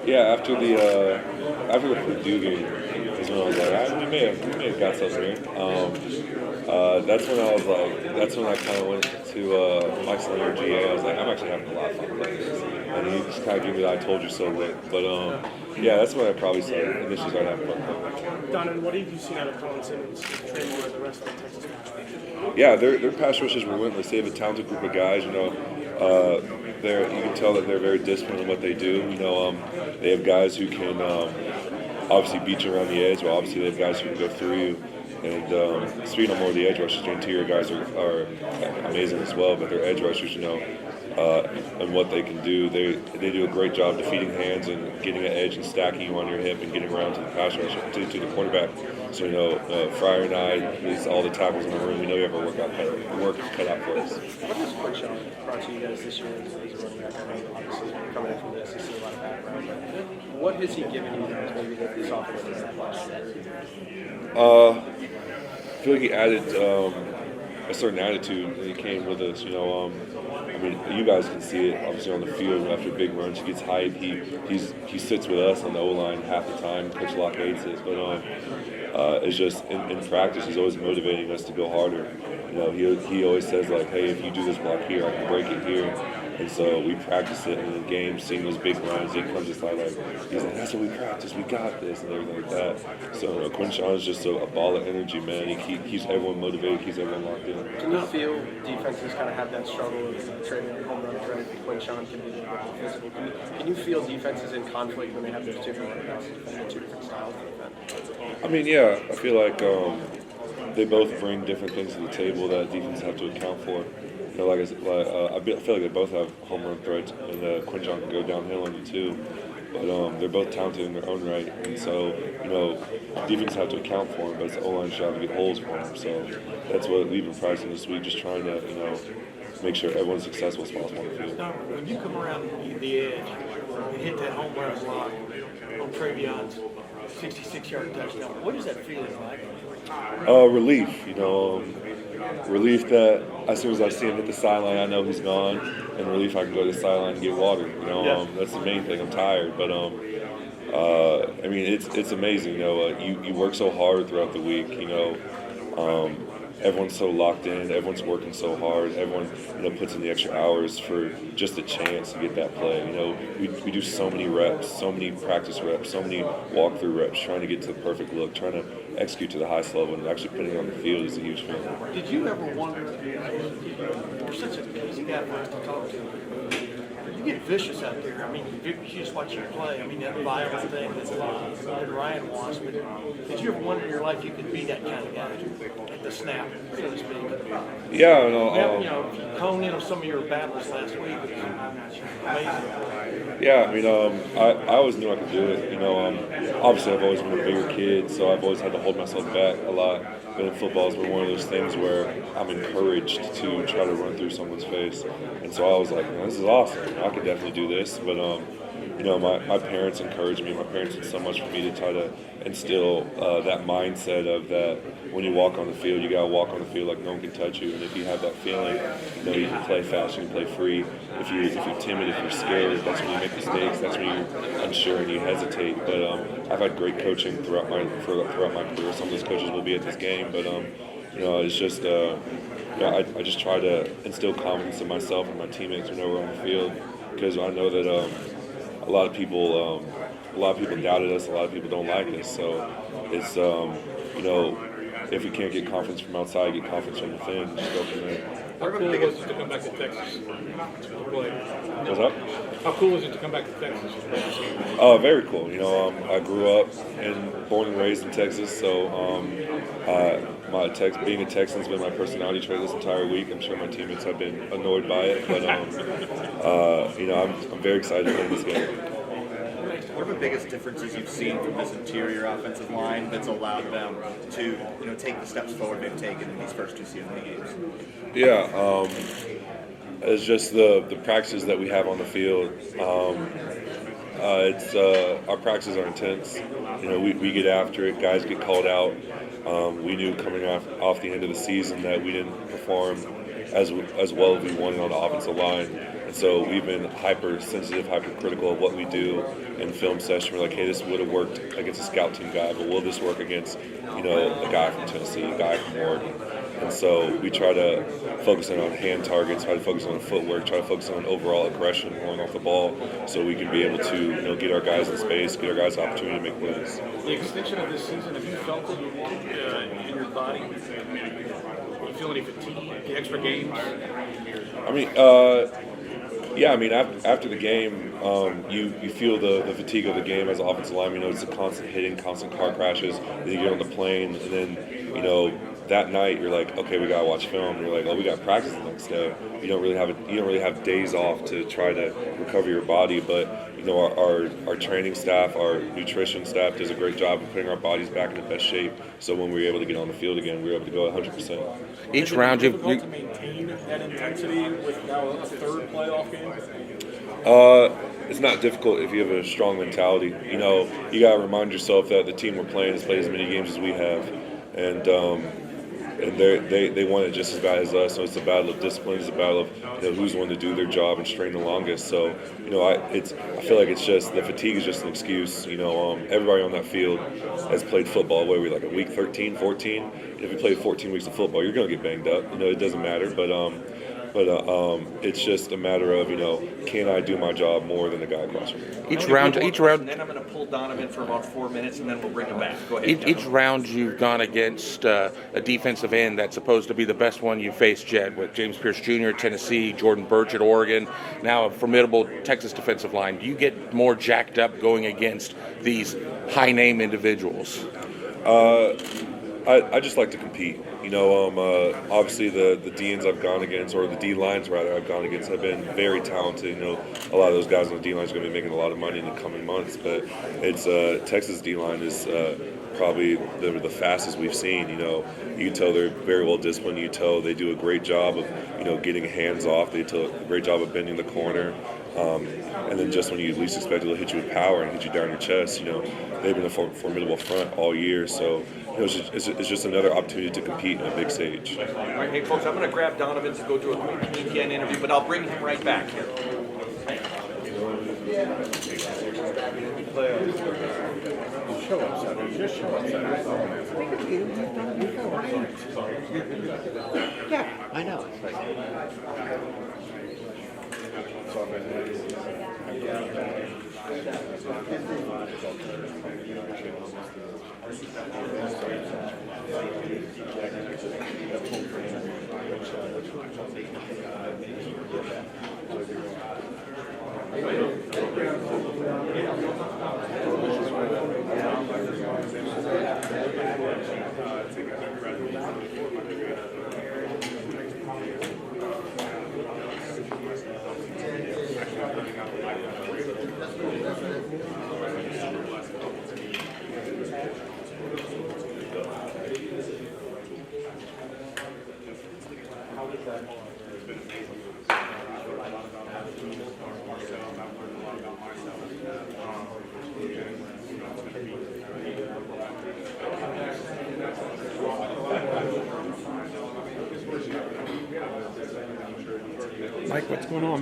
Yeah, after the Purdue game is when I was like, we may have got something here. That's when I kind of went to Mike's Leonard GA. I was like, I'm actually having a lot of fun playing this, and he just kind of gave me the "I told you so" look. But yeah, that's when I probably initially started having fun playing. Donovan, what have you seen out of Colin Simmons, Trey Moore, and the rest of the Texas pass? Yeah, their pass rush is relentless. They have a talented group of guys. You can tell that they're very disciplined in what they do. They have guys who can obviously beat you around the edge, but obviously they have guys who can go through you. And speaking of more of the edge rushers, the interior guys are amazing as well. But their edge rushers, and what they can do, they do a great job defeating hands and getting an edge and stacking you on your hip and getting around to the pass rush to the quarterback. So Fryer and I, at least all the tackles in the room, we know we have our work cut out for us. What has Coach brought to you guys this year as a running back? I know obviously coming in from the SEC, a lot of background. But what has he given you guys maybe that this offense didn't have last year? I feel like he added a certain attitude that he came with us. You guys can see it obviously on the field after big runs. He gets hype. He sits with us on the O-line half the time. Coach Locke hates it, but it's just in practice he's always motivating us to go harder. He always says like, hey, if you do this block here, I can break it here. And so we practice it in the game, seeing those big runs. He comes just like he's like, that's what we practice. We got this and everything like that. So Quinshawn is just a ball of energy, man. He keeps everyone motivated, keeps everyone locked in. Can you feel defenses kind of have that struggle of trading on home run threat? Quinshawn can be a little bit physical. Can you feel defenses in conflict when they have those two different styles of defense? Yeah, I feel like they both bring different things to the table that defenses have to account for. I feel like they both have home run threats, and Quinshawn can go downhill on you too. But they're both talented in their own right, and so defense have to account for them. But it's the O-line's job to get holes for them. So that's what we've been practicing this week, just trying to make sure everyone's successful as possible on the field. Now, when you come around the edge and hit that home run block on Trayvion's 66-yard touchdown, what is that feeling like? Relief, relief that as soon as I see him hit the sideline, I know he's gone, and relief I can go to the sideline and get water. That's the main thing. I'm tired, but it's amazing. You work so hard throughout the week. Everyone's so locked in. Everyone's working so hard. Everyone puts in the extra hours for just a chance to get that play. We do so many reps, so many practice reps, so many walkthrough reps, trying to get to the perfect look, trying to execute to the highest level, and actually putting it on the field is a huge feeling. Did you ever wonder, you're such an easy guy for us to talk to, you get vicious out there. You just watch you play. That violent thing that Ryan wants. But did you ever wonder in your life you could be that kind of guy at the snap, so to speak? Yeah, Cone in on some of your battles last week. It was amazing. Yeah, I always knew I could do it. Obviously I've always been a bigger kid, so I've always had to hold myself back a lot. But in football, it's been one of those things where I'm encouraged to try to run through someone's face. And so I was like, this is awesome. I could definitely do this. But, my parents encouraged me. My parents did so much for me to try to instill that mindset of that when you walk on the field, you got to walk on the field like no one can touch you. And if you have that feeling, you can play fast, you can play free. If you're timid, if you're scared, that's when you make mistakes. That's when you're unsure and you hesitate. But I've had great coaching throughout my career. Some of those coaches will be at this game, but it's just I just try to instill confidence in myself and my teammates whenever we're on the field, because I know that a lot of people doubted us. A lot of people don't like us. So it's if we can't get confidence from outside, get confidence from within. Just go from there. How cool was it to come back to Texas? What's up? How cool is it to come back to Texas? Very cool. I grew up and born and raised in Texas, so being a Texan has been my personality trait this entire week. I'm sure my teammates have been annoyed by it, but I'm very excited to play this game. What are the biggest differences you've seen from this interior offensive line that's allowed them to, take the steps forward they've taken in these first two season games? Yeah, it's just the practices that we have on the field. Our practices are intense. We get after it. Guys get called out. We knew coming off the end of the season that we didn't perform as well as we wanted on the offensive line. And so we've been hypersensitive, hypercritical of what we do in film session. We're like, hey, this would have worked against a scout team guy, but will this work against, a guy from Tennessee, a guy from Oregon? And so we try to focus in on hand targets, try to focus on footwork, try to focus on overall aggression going off the ball, so we can be able to, get our guys in space, get our guys the opportunity to make plays. The extension of this season, have you felt it in your body? Do you feel any fatigue, the extra games? After the game, you feel the fatigue of the game as an offensive lineman. It's a constant hitting, constant car crashes. Then you get on the plane, and then that night you're like, okay, we gotta watch film. And you're like, oh, we got practice the next day. You don't really have days off to try to recover your body. But our training staff, our nutrition staff does a great job of putting our bodies back in the best shape. So when we were able to get on the field again, we were able to go 100%. Each round, you difficult to maintain that intensity with now a third playoff game. It's not difficult if you have a strong mentality. You got to remind yourself that the team we're playing has played as many games as we have, and they want it just as bad as us. So it's a battle of discipline. It's a battle of who's willing to do their job and train the longest. So I feel like it's just the fatigue is just an excuse. Everybody on that field has played football. What are we, like a week 13, 14? If you play 14 weeks of football, you're going to get banged up. It doesn't matter, but it's just a matter of can I do my job more than the guy across from me. Each round. And then I'm going to pull Donovan for about 4 minutes, and then we'll bring him back. Go ahead. Each round you've gone against a defensive end that's supposed to be the best one you faced yet, with James Pierce Jr. at Tennessee, Jordan Burch at Oregon, now a formidable Texas defensive line. Do you get more jacked up going against these high-name individuals? I just like to compete. Obviously the DNs I've gone against, or the D-lines rather, I've gone against have been very talented. A lot of those guys on the D-line are going to be making a lot of money in the coming months. But it's Texas D-line is probably the fastest we've seen. You can tell they're very well disciplined. You can tell they do a great job of getting hands off. They do a great job of bending the corner. And then just when you least expect it, they'll hit you with power and hit you down your chest. They've been a formidable front all year. So it's just another opportunity to compete in a big stage. All right, hey folks, I'm going to grab Donovan to go to a quick weekend interview, but I'll bring him right back here. Yeah, I know. Mike, what's going on?